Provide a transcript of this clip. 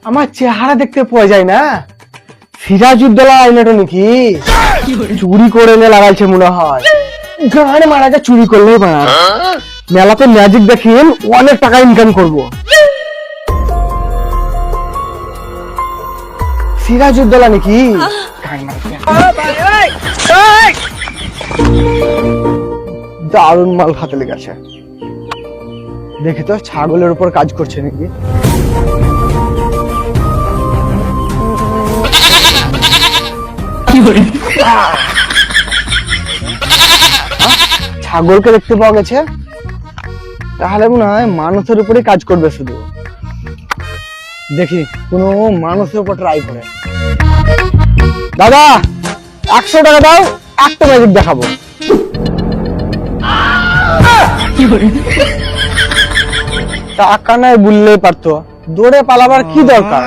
আমার চেহারা দেখতে পাওয়া যায় না। সিরাজউদ্দৌলা আইনাটা নাকি চুরি করে এনে লাগাইছে মনে হয়। গান মারা যা চুরি করলেই মারা, মেলাতে ম্যাজিক দেখিয়ে অনেক টাকা ইনকাম করব। সিরাজউদ্দৌলা নাকি দারুণ মাল হাতে লেগেছে। দেখি তো ছাগলের উপর কাজ করছে নাকি। ছাগলকে দেখতে পাওয়া গেছে, তাহলে মনে হয় মানুষের উপরে কাজ করবে শুধু। দেখি কোন মানুষের উপর ট্রাই করে। দাদা 100 টাকা দাও, একটা ম্যাজিক দেখাবো। টাকা নাই বললেই পারতো, দৌড়ে পালাবার কি দরকার।